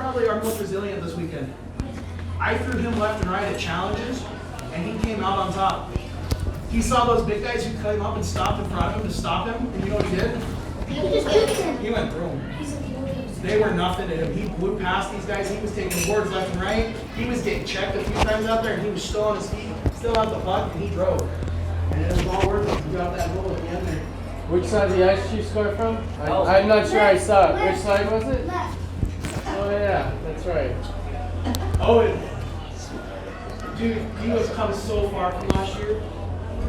probably our most resilient this weekend. I threw him left and right at challenges, and he came out on top. He saw those big guys who came up and stopped in front of him to stop him, and you know what he did? He went through them. They were nothing to him. He blew past these guys. He was taking boards left and right. He was getting checked a few times out there, and he was still on his feet, still out the puck, and he drove. And it was all worth it. He got that goal at the end there. Which side of the ice did you score from? I'm not sure I saw it. Which side was it? Left. Oh yeah, that's right. Oh, and dude, he was come so far from last year,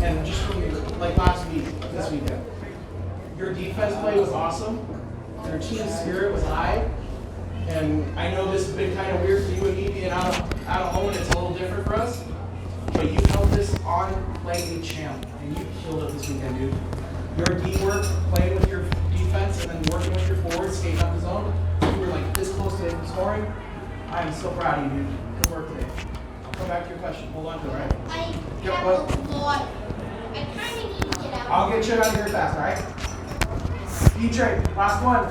and just from like last week, this weekend. Your defense play was awesome. Your team spirit was high, and I know this has been kind of weird for you and me being out of home. It's a little different for us, but you held this on like a champ, and you killed it this weekend, dude. Your D work, playing with your defense, and then working with your forwards, skating up the zone. You were like this close to scoring. I am so proud of you, dude. Good work today. I'll come back to your question. Hold on to it, all right? I have a lot. I kind of need to get out. I'll get you out of here fast, all right? DJ, last one.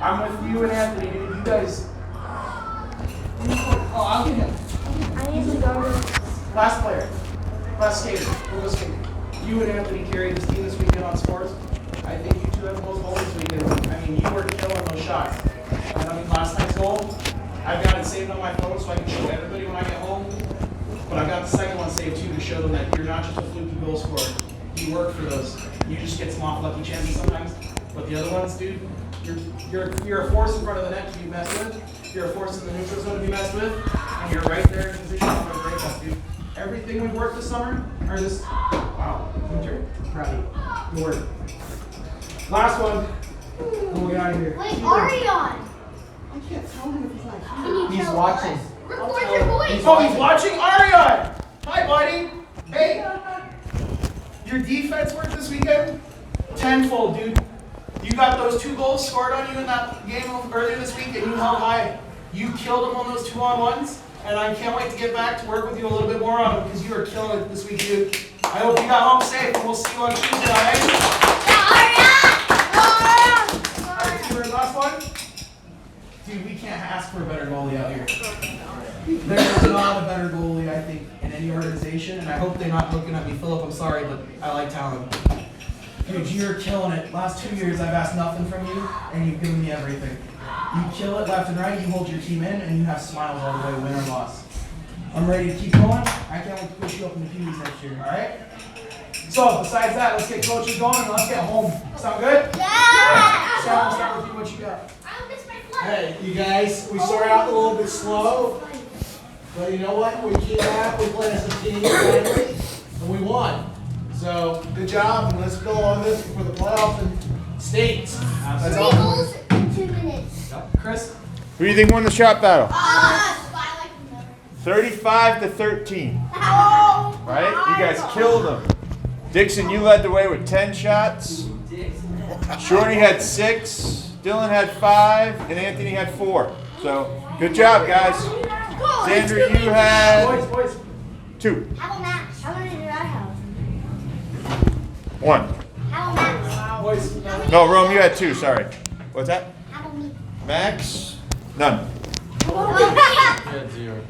I'm with you and Anthony, dude. You guys. Oh, I'll get him. I need to go to. Last player. Last skater. We'll go skating. You and Anthony carried this team this weekend on sports. I think you two have the most goals this weekend. I mean, you were killing those shots. And I mean, last night's goal, I've got it saved on my phone so I can show everybody when I get home. But I've got the second one saved too to show them that you're not just a fluky goal scorer. You work for those. You just get some off lucky chances sometimes. But the other ones, dude, you're a force in front of the net to be messed with. You're a force in the neutral zone to be messed with. And you're right there in position for a break up, dude. Everything we've worked this summer, or this, wow, winter, proud of you. Good work. Last one. We'll get out of here. Wait, Arion. I can't tell him if he's not here. Can you He's tell watching. us? Record your voice. Oh, he's watching Arion! Hi, buddy. Hey. Your defense work this weekend? Tenfold, dude. You got those 2 goals scored on you in that game earlier this week, and you held high. You killed them on those 2-on-1s, and I can't wait to get back to work with you a little bit more on them because you are killing it this week, dude. I hope you got home safe, and we'll see you on Tuesday, all right? All right, Taylor, last one. Dude, we can't ask for a better goalie out here. There's not a better goalie, I think, in any organization, and I hope they're not looking at me. Philip, I'm sorry, but I like talent. Dude, you're killing it. Last 2 years, I've asked nothing from you, and you've given me everything. You kill it left and right, you hold your team in, and you have smiles all the way, win or loss. I'm ready to keep going. I can't wait to push you up in the Pee-wees next year, all right? So, besides that, let's get coaches going, and let's get home. Sound good? Yeah. Sam, we'll start with you. What you got? I'll miss my flight. Hey, you guys, we started out a little bit slow, but you know what? We came out, we played as a team, finally, and we won. So, good job, and let's go on this for the playoffs and states. That's 3 all. goals in 2 minutes. Chris? Who do you think won the shot battle? I like the number. 35-13. Oh, Right? You guys killed them. Dixon, you led the way with 10 shots. Shorty had 6. Dylan had 5, and Anthony had 4. So, good job, guys. Xander, you had Boys. 2. How about Max? How many did I have? 1. How about Max? Boys. No, Rome, you had 2. Sorry. What's that? How about me? Max? None. How about You had 0.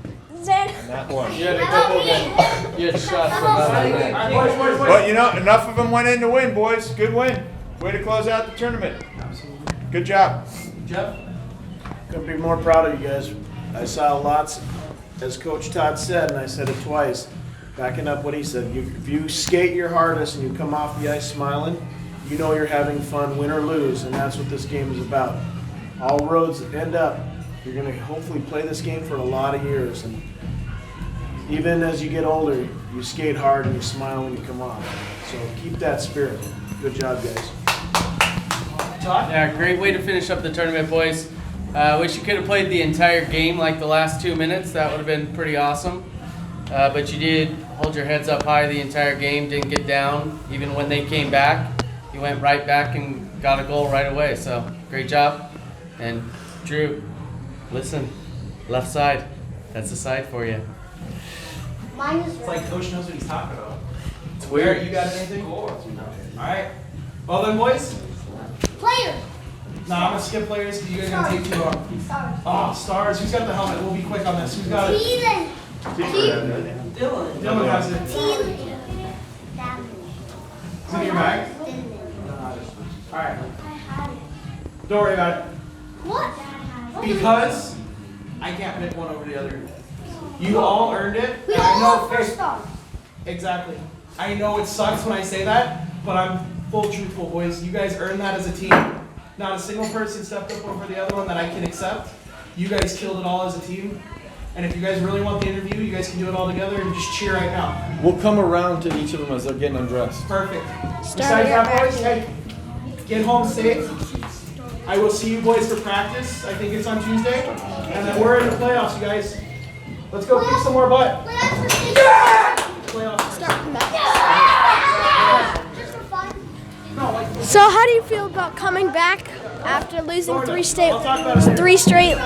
Zen. Not 1. You had a couple of them. You had shots from that. All right, boys. But you know, enough of them went in to win, boys. Good win. Way to close out the tournament. Absolutely. Good job. Jeff? Couldn't be more proud of you guys. I saw lots, as Coach Todd said, and I said it twice, backing up what he said. If you skate your hardest and you come off the ice smiling, you know you're having fun, win or lose, and that's what this game is about. All roads end up. You're going to hopefully play this game for a lot of years, and even as you get older, you skate hard and you smile when you come off. So keep that spirit. Good job, guys. Todd? Yeah, great way to finish up the tournament, boys. Wish you could have played the entire game like the last 2 minutes. That would have been pretty awesome. But you did hold your heads up high the entire game, didn't get down. Even when they came back, you went right back and got a goal right away. So, great job. And Drew, listen, left side. That's the side for you. Mine is It's like Coach knows what he's talking about. It's Where, you got anything? All right. Well then, boys, player. Nah, I'm gonna skip players because you guys are gonna take too long. Oh, stars. Who's got the helmet? We'll be quick on this. Who's got it? Dylan has it. Is it in your bag? Alright. Don't worry about it. What? Because I can't pick one over the other. You all earned it. We and all I know have first star. Exactly. I know it sucks when I say that, but I'm full truthful, boys. You guys earned that as a team. Not a single person stepped up over the other one that I can accept. You guys killed it all as a team. And if you guys really want the interview, you guys can do it all together and just cheer right now. We'll come around to each of them as they're getting undressed. Perfect. Besides that, boys, hey, get home safe. I will see you boys for practice. I think it's on Tuesday. And then we're in the playoffs, you guys. Let's go kick some more butt. Playoffs. Just for fun. So how do you feel about coming back after losing three straight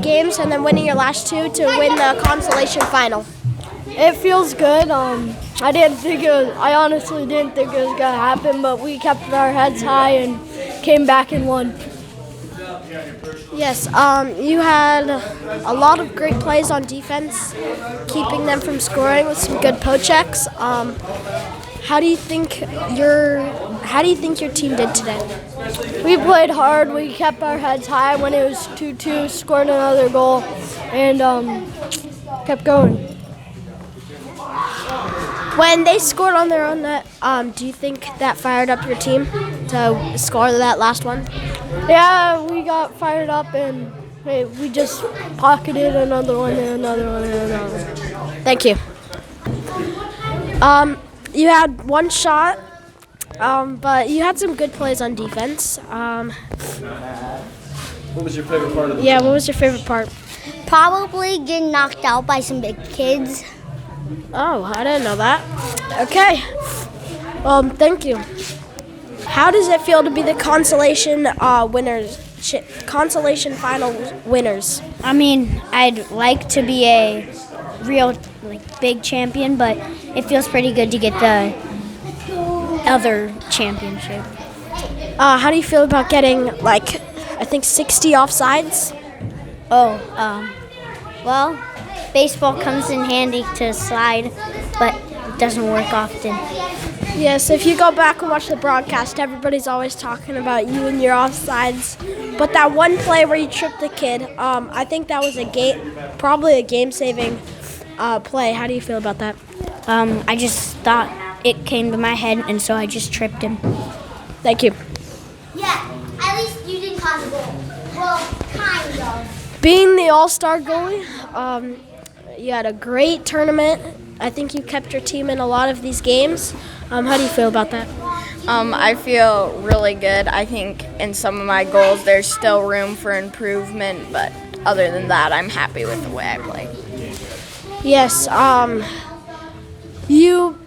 games and then winning your last two to win the consolation final? It feels good. I honestly didn't think it was gonna happen, but we kept our heads high and came back and won. Yes, you had a lot of great plays on defense, keeping them from scoring with some good post checks. How do you think your team did today? We played hard. We kept our heads high when it was 2-2, scored another goal, and kept going. When they scored on their own net, do you think that fired up your team to score that last one? Yeah, we got fired up and we just pocketed another one and another one and another one. Thank you. You had one shot, but you had some good plays on defense. What was your favorite part of the Yeah, what was your favorite part? Probably getting knocked out by some big kids. Oh, I didn't know that. Okay. Thank you. How does it feel to be the consolation consolation final winners? I mean, I'd like to be a real big champion, but it feels pretty good to get the other championship. How do you feel about getting I think 60 offsides? Well, baseball comes in handy to slide, but it doesn't work often. Yes, if you go back and watch the broadcast, everybody's always talking about you and your offsides. But that one play where you tripped the kid, I think that was probably a game-saving play. How do you feel about that? I just thought it came to my head, and so I just tripped him. Thank you. Yeah, at least you didn't cause a goal. Well, kind of. Being the all-star goalie, you had a great tournament. I think you kept your team in a lot of these games. How do you feel about that? I feel really good. I think in some of my goals there's still room for improvement, but other than that, I'm happy with the way I played. Yes, you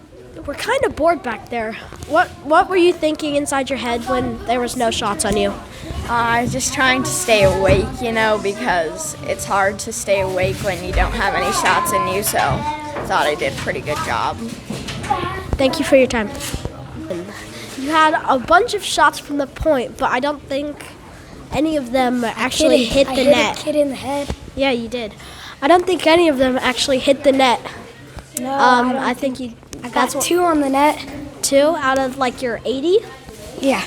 were kind of bored back there. What were you thinking inside your head when there was no shots on you? I was just trying to stay awake, because it's hard to stay awake when you don't have any shots in you, so I thought I did a pretty good job. Thank you for your time. You had a bunch of shots from the point, but I don't think any of them actually hit the net. I hit a kid in the head. Yeah, you did. I don't think any of them actually hit the net. No, I think you. I got 2 on the net. 2 out of your 80. Yeah.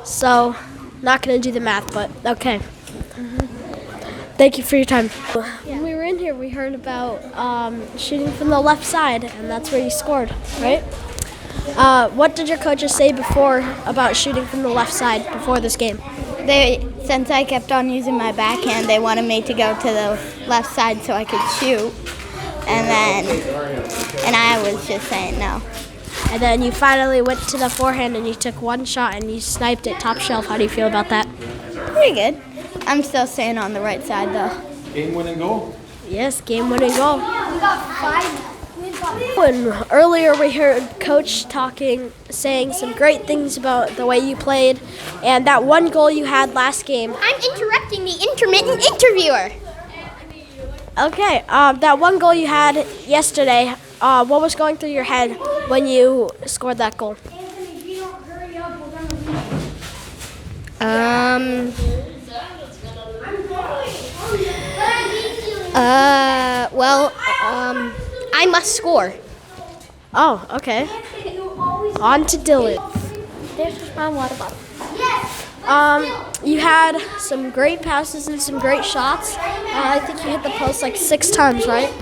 So, not gonna do the math, but okay. Thank you for your time. When we were in here, we heard about shooting from the left side, and that's where you scored, right? What did your coaches say before about shooting from the left side before this game? Since I kept on using my backhand, they wanted me to go to the left side so I could shoot, and I was just saying no. And then you finally went to the forehand and you took one shot and you sniped it top shelf. How do you feel about that? Pretty good. I'm still staying on the right side though. Game-winning goal. Yes, game-winning goal. We got 5. When earlier we heard Coach saying some great things about the way you played and that one goal you had last game. I'm interrupting the intermittent interviewer. Okay, that one goal you had yesterday, what was going through your head when you scored that goal? I must score. Oh, okay. On to Dylan. There's my water bottle. You had some great passes and some great shots. I think you hit the post like 6 times, right?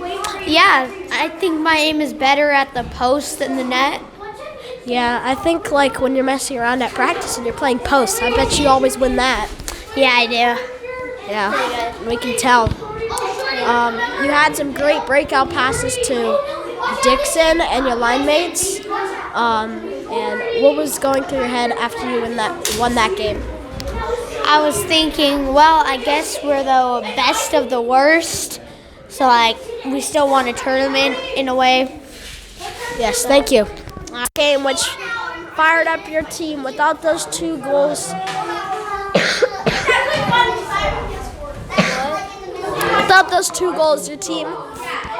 Yeah, I think my aim is better at the post than the net. Yeah, I think like when you're messing around at practice and you're playing post, I bet you always win that. Yeah, I do. Yeah, we can tell. You had some great breakout passes to Dixon and your line mates. And what was going through your head after you won that game? I was thinking, well, I guess we're the best of the worst. So, like, we still won a tournament in a way. Yes, thank you. Game which fired up your team. Without those 2 goals, your team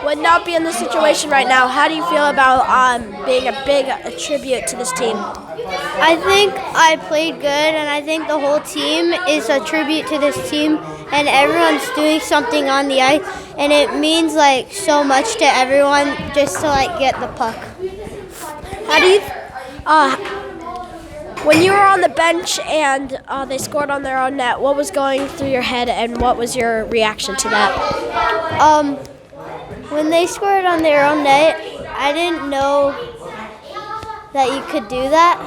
would not be in this situation right now. How do you feel about being a big tribute to this team? I think I played good, and I think the whole team is a tribute to this team, and everyone's doing something on the ice, and it means like so much to everyone just to like get the puck. How do you, when you were on the bench and they scored on their own net, what was going through your head and what was your reaction to that? When they scored on their own net, I didn't know that you could do that.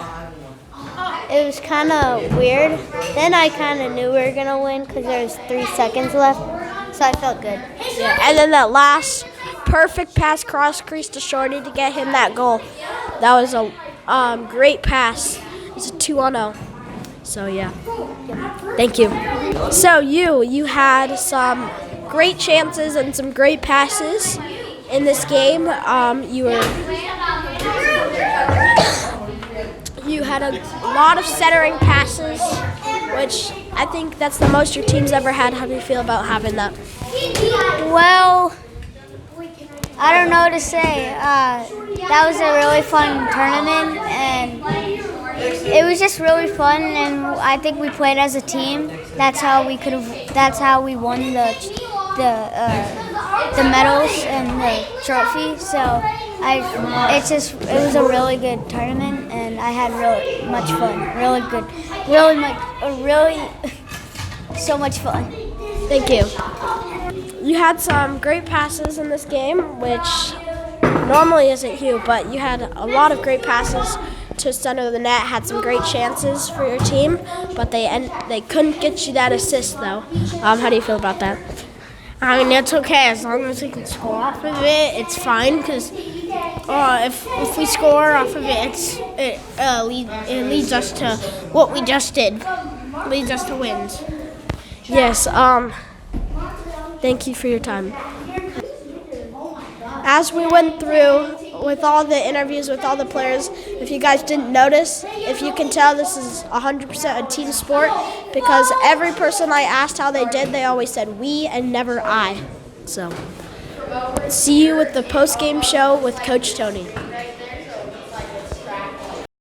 It was kind of weird. Then I kind of knew we were going to win because there was 3 seconds left, so I felt good. Yeah, and then that last perfect pass cross crease to Shorty to get him that goal. That was a great pass. It's a 2-on-0. So, yeah. Thank you. So, you had some great chances and some great passes in this game. You had a lot of centering passes, which I think that's the most your team's ever had. How do you feel about having that? Well, I don't know what to say. That was a really fun tournament, and it was just really fun. And I think we played as a team. That's how we won the medals and the trophy. So it was a really good tournament, and I had really much fun. Really good, so much fun. Thank you. You had some great passes in this game, which normally isn't you, but you had a lot of great passes to center of the net, had some great chances for your team, but they couldn't get you that assist, though. How do you feel about that? I mean, it's okay. As long as we can score off of it, it's fine, because if we score off of it, it leads us to what we just did. It leads us to wins. Yes, thank you for your time. As we went through with all the interviews with all the players, if you guys didn't notice, if you can tell, this is 100% a team sport, because every person I asked how they did, they always said we and never I. So, see you with the post-game show with Coach Tony.